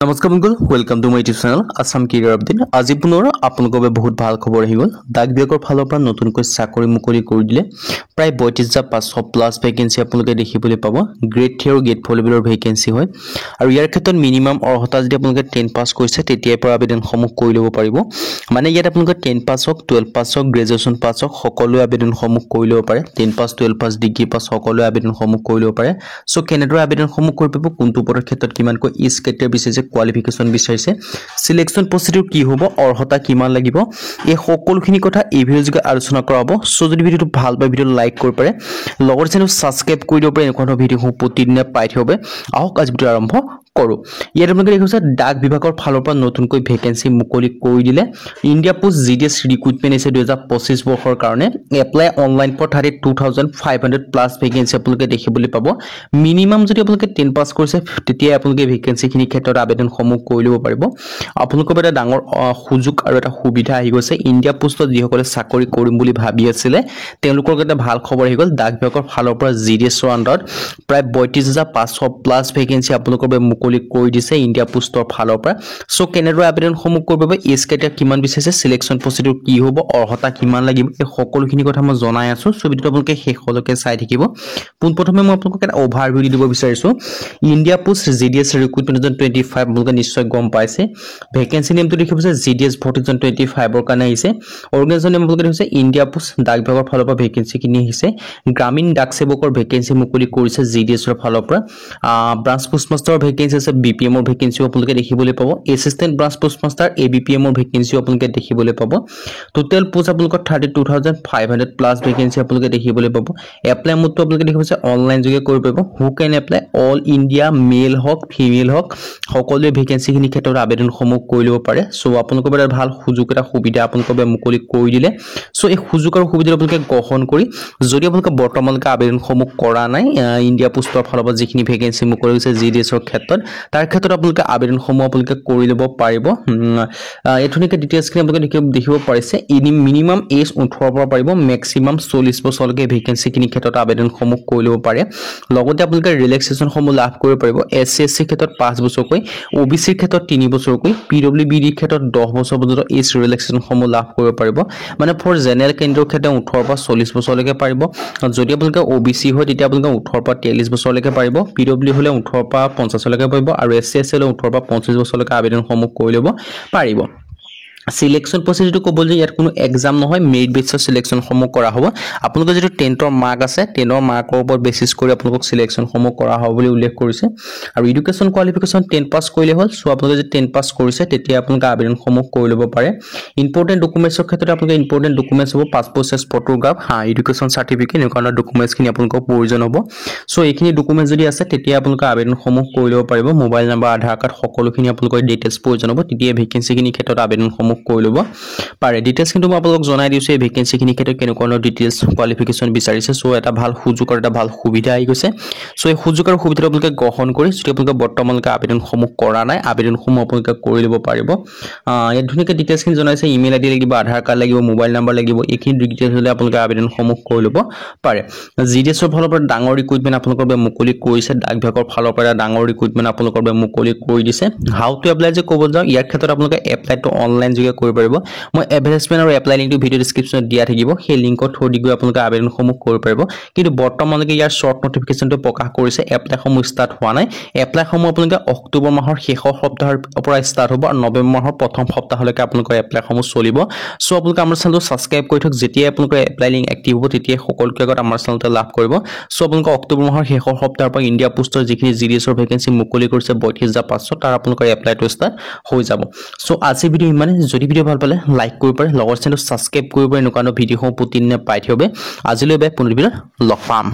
নমস্কাৰ বন্ধুসকল, welcome to my YouTube channel Assam career update. আজি পুনৰ আপোনালোকৰ বাবে বহুত ভাল খবৰ আহি গ'ল। ডাক বিভাগৰ ফালৰ পৰা নতুনকৈ চাকৰি মুকলি কৰি দিলে। প্ৰায় ৩২,৫০০ প্লাছ ভেকেঞ্চি আপোনালোকে দেখিবলৈ পাব। গ্ৰেড 3 আৰু গ্ৰেড 4 লেভেলৰ ভেকেঞ্চি হয় আৰু ইয়াৰ ক্ষেত্ৰত মিনিমাম অৰ্হতা যদি আপোনালোকে 10 পাছ কৰিছে তেতিয়াৰ পৰা আবেদনসমূহ কৰি ল'ব পাৰিব। মানে ইয়াত আপোনালোকে 10 পাছ হওক, 12 পাছ হওক, গ্ৰেজুৱেশ্যন পাছ হওক, সকলোৱে আবেদনসমূহ কৰি ল'ব পাৰে। 10 পাছ, 12 পাছ, ডিগ্ৰী পাছ সকলোৱে আবেদনসমূহ কৰি ল'ব পাৰে। চ' কেনেদৰে আবেদনসমূহ কৰি পাব, কোনটো পদৰ ক্ষেত্ৰত কিমানকৈ ইজ ক্ৰাইটেৰিয়া বিচাৰিছে, কোৱালিফিকেশ্যন বিচাৰিছে, সিলেকশ্যন প্ৰচিডিউৰ কি হ'ব, অৰ্হতা কিমান লাগিব, এই সকলোখিনি কথা এই ভিডিঅ'ৰ যোগে আলোচনা কৰা হ'ব। চ' যদি ভিডিঅ'টো ভাল পায় ভিডিঅ'টো লাইক কৰিব পাৰে, লগতে চেনেল ছাবস্ক্ৰাইব কৰি দিব পাৰে। এনেকুৱা ধৰণৰ ভিডিঅ'সমূহ প্ৰতিদিনে পাই থাকিব। আহক আজি ভিডিঅ' আৰম্ভ কৰোঁ। ইয়াত আপোনালোকে দেখিছে ডাক বিভাগৰ ফালৰ পৰা নতুনকৈ ভেকেঞ্চি মুকলি কৰি দিলে। ইণ্ডিয়া পোষ্ট GDS ৰিক্ৰুটমেণ্ট আছে 2025 বৰ্ষৰ কাৰণে। Apply online for 32,500 plus vacancy আপোনালোকে দেখিবলৈ পাব। মিনিমাম যদি আপোনালোকে 10 পাছ কৰিছে তেতিয়া আপোনালোকে ভেকেঞ্চিখিনিৰ ক্ষেত্ৰত আবেদনসমূহ কৰি ল'ব পাৰিব। আপোনালোকৰ এটা ডাঙৰ সুযোগ আৰু এটা সুবিধা আহি গৈছে। ইণ্ডিয়া পোষ্টত যিসকলে চাকৰি কৰিম বুলি ভাবি আছিলে তেওঁলোকৰ এটা ভাল খবৰ আহি গ'ল। ডাক বিভাগৰ ফালৰ পৰা GDSৰ আণ্ডাৰত প্ৰায় ৩২,৫০০ প্লাছ ভেকেঞ্চি আপোনালোকৰ বাবে মুকলি কৰি দিছে ইণ্ডিয়া পোষ্টৰ ফালৰ পৰা। চ' কেনেদৰে আবেদনসমূহ কৰিব পাৰিব, এজ ক্ৰাইটেৰিয়া কিমান বিচাৰিছে, সিলেকশ্যন প্ৰচিডিউৰ কি হ'ব, অৰ্হতা কিমান লাগিব, এই সকলোখিনি কথা মই জনাই আছোঁ। চ' ভিডিঅ'টো আপোনালোকে শেষলৈকে চাই থাকিব। পোনপ্ৰথমে মই আপোনালোকক এটা অভাৰভিউ দি দিব বিচাৰিছোঁ। ইণ্ডিয়া পোষ্ট GDS ৰিক্ৰুটমেণ্ট 2025 আপোনালোকে নিশ্চয় গম পাইছে। ভেকেঞ্চি নেমটো দেখিব যে GDS ভোট 2025ৰ কাৰণে আহিছে। অৰ্গেনাইজেশ্যন নেম আপোনালোকে দেখিছে ইণ্ডিয়া পোষ্ট। ডাক বিভাগৰ ফালৰ পৰা ভেকেঞ্চিখিনি আহিছে। গ্ৰামীণ ডাক সেৱকৰ ভেকেঞ্চি মুকলি কৰিছে GDSৰ ফালৰ পৰা। ব্ৰাঞ্চ পোষ্টমাষ্টাৰৰ ভেকেঞ্চি আছে, BPMৰ ভেকেঞ্চিও আপোনালোকে দেখিবলৈ পাব। এছিষ্টেণ্ট ব্ৰাঞ্চ পোষ্টমাষ্টাৰ ABPMৰ ভেকেঞ্চিও আপোনালোকে দেখিবলৈ পাব। টোটেল পোষ্ট আপোনালোকৰ 32,500 প্লাছ ভেকেঞ্চি আপোনালোকে দেখিবলৈ পাব। এপ্লাই মোডটো আপোনালোকে দেখিব যে অনলাইন যোগে কৰিব পাৰিব। হু কেন এপ্লাই, অল ইণ্ডিয়া মেল হওক ফিমেল হওক সকলোৱে ভেকেঞ্চিখিনিৰ ক্ষেত্ৰত আবেদনসমূহ কৰি ল'ব পাৰে। চ' আপোনালোকৰ বাবে ভাল সুযোগ এটা সুবিধা আপোনালোকৰ বাবে মুকলি কৰি দিলে। চ' এই সুযোগ আৰু সুবিধাটো আপোনালোকে গ্ৰহণ কৰি যদি আপোনালোকে বৰ্তমানলৈকে আবেদনসমূহ কৰা নাই ইণ্ডিয়া পোষ্টৰ ফালৰ পৰা যিখিনি ভেকেঞ্চি মুকলি হৈছে GDSৰ ক্ষেত্ৰত, তাৰ ক্ষেত্ৰত আপোনালোকে আবেদনসমূহ আপোনালোকে কৰি ল'ব পাৰিব। এই ধুনীয়াকৈ ডিটেইলছখিনি আপোনালোকে দেখিব পাৰিছে। মিনিমাম এজ 18 পৰা পাৰিব, মেক্সিমাম 40 বছৰলৈকে ভেকেঞ্চিখিনিৰ ক্ষেত্ৰত আবেদনসমূহ কৰি ল'ব পাৰে। লগতে আপোনালোকে ৰিলেক্সেশ্যনসমূহ লাভ কৰিব পাৰিব। SC SC ক্ষেত্ৰত 5 বছৰকৈ, OBCৰ ক্ষেত্ৰত 3 বছৰকৈ, PWBDৰ ক্ষেত্ৰত 10 বছৰ পৰ্যন্ত এজ ৰিলেক্সেশ্যনসমূহ লাভ কৰিব পাৰিব। মানে ফৰ জেনেৰেল কেণ্ডিডেটৰ ক্ষেত্ৰত 18 পৰা 40 বছৰলৈকে পাৰিব। যদি আপোনালোকে OBC হয় তেতিয়া আপোনালোকে 18 পৰা 43 বছৰলৈকে পাৰিব। PW হ'লে 18 পৰা 50লৈকে পাৰিব আৰু SC SC হ'লে 18 পৰা 25 বছৰলৈকে আবেদনসমূহ কৰি ল'ব পাৰিব। সিলেকশ্যন প্ৰচিডিউৰটো ক'ব যে ইয়াত কোনো এক্সাম নহয়, মেৰিট বেছৰ সিলেকশ্যনসমূহ কৰা হ'ব। আপোনালোকৰ যিটো 10ৰ মাৰ্ক আছে 10ৰ মাৰ্কৰ ওপৰত বেচিছ কৰি আপোনালোকক সিলেকশ্যনসমূহ কৰা হ'ব বুলি উল্লেখ কৰিছে। আৰু এডুকেশ্যন কোৱালিফিকেশ্যন 10 পাছ কৰিলে হ'ল। চ' আপোনালোকে যদি 10 পাছ কৰিছে তেতিয়া আপোনালোকে আবেদনসমূহ কৰি ল'ব পাৰে। ইম্পৰ্টেণ্ট ডকুমেণ্টছৰ ক্ষেত্ৰত আপোনালোকে ইম্পৰ্টেণ্ট ডকুমেণ্টছ হ'ব passport size photograph, education certificate, এনেকুৱা ধৰণৰ ডকুমেণ্টছখিনি আপোনালোকৰ প্ৰয়োজন হ'ব। চ' এইখিনি ডকুমেণ্টছ যদি আছে তেতিয়া আপোনালোকে আবেদনসমূহ কৰি ল'ব পাৰিব। মোবাইল নাম্বাৰ, আধাৰ কাৰ্ড সকলোখিনি আপোনালোকৰ ডিটেইলছ প্ৰয়োজন হ'ব। তেতিয়া ভেকেঞ্চিখিনিৰ ক্ষেত্ৰত আবেদনসমূহ কৰি ল'ব পাৰে। ডিটেইলছ কিন্তু মই আপোনালোকক জনাই দিছোঁ এই ভেকেঞ্চিখিনিৰ ক্ষেত্ৰত কেনেকুৱা ধৰণৰ ডিটেইলছ কোৱালিফিকেশ্যন বিচাৰিছে। চ' এটা ভাল সুযোগ আৰু এটা ভাল সুবিধা আহি গৈছে। চ' এই সুযোগ আৰু সুবিধাটো আপোনালোকে গ্ৰহণ কৰি যদি আপোনালোকে বৰ্তমানলৈকে আবেদনসমূহ কৰা নাই আবেদনসমূহ আপোনালোকে কৰি ল'ব পাৰিব। ইয়াত ধুনীয়াকৈ ডিটেইলছখিনি জনাইছে। ইমেইল ID লাগিব, আধাৰ কাৰ্ড লাগিব, মোবাইল নাম্বাৰ লাগিব। এইখিনি ডিটেইলছ হ'লে আপোনালোকে আবেদনসমূহ কৰি ল'ব পাৰে। GDSৰ ফালৰ পৰা ডাঙৰ ৰিক্ৰুটমেণ্ট আপোনালোকৰ বাবে মুকলি কৰিছে। ডাক বিভাগৰ ফালৰ পৰা ডাঙৰ ৰিক্ৰুটমেণ্ট আপোনালোকৰ বাবে মুকলি কৰি দিছে। হাউ টু এপ্লাই যে ক'ব যাওঁ ইয়াৰ ক্ষেত্ৰত আপোনালোকে এপ্লাইটো অনলাইন যোগে কৰিব পাৰিব। মই এডভাৰটাইজমেণ্ট আৰু এপ্লাই লিংকটো ভিডিঅ' ডিছক্ৰিপশ্যনত দিয়া থাকিব। সেই লিংকৰ থ্ৰু দি গৈ আপোনালোকে আবেদনসমূহ কৰিব পাৰিব। কিন্তু বৰ্তমানলৈকে ইয়াৰ শ্বৰ্ট নটিফিকেশ্যনটো প্ৰকাশ কৰিছে। এপ্লাইসমূহ ষ্টাৰ্ট হোৱা নাই। এপ্লাইসমূহ আপোনালোকে অক্টোবৰ মাহৰ শেষৰ সপ্তাহৰ পৰা ষ্টাৰ্ট হ'ব আৰু নৱেম্বৰ মাহৰ প্ৰথম সপ্তাহলৈকে আপোনালোকৰ এপ্লাইসমূহ চলিব। চ' আপোনালোকে আমাৰ চেনেলটো ছাবস্ক্ৰাইব কৰি থওক। যেতিয়াই আপোনালোকৰ এপ্লাই লিংক এক্টিভ হ'ব তেতিয়াই সকলোকে আগত আমাৰ চেনেলতে লাভ কৰিব। চ' আপোনালোকে অক্টোবৰ মাহৰ শেষৰ সপ্তাহৰ পৰা ইণ্ডিয়া পোষ্টৰ যিখিনি GDSৰ ভেকেঞ্চি মুকলি কৰিছে 32,500 তাৰ আপোনালোকৰ এপ্লাইটো ষ্টাৰ্ট হৈ যাব। চ' আজি ভিডিঅ' ইমানে। যদি ভিডিঅ' ভাল পালে লাইক কৰিব পাৰে, লগৰ চেনেলটো ছাবস্ক্ৰাইব কৰিব পাৰে। এনেকুৱা ভিডিঅ'সমূহ প্ৰতিদিনে পাই থাকিব। আজিলৈ বাই, পুনৰ ভিডিঅ'ত লগ পাম।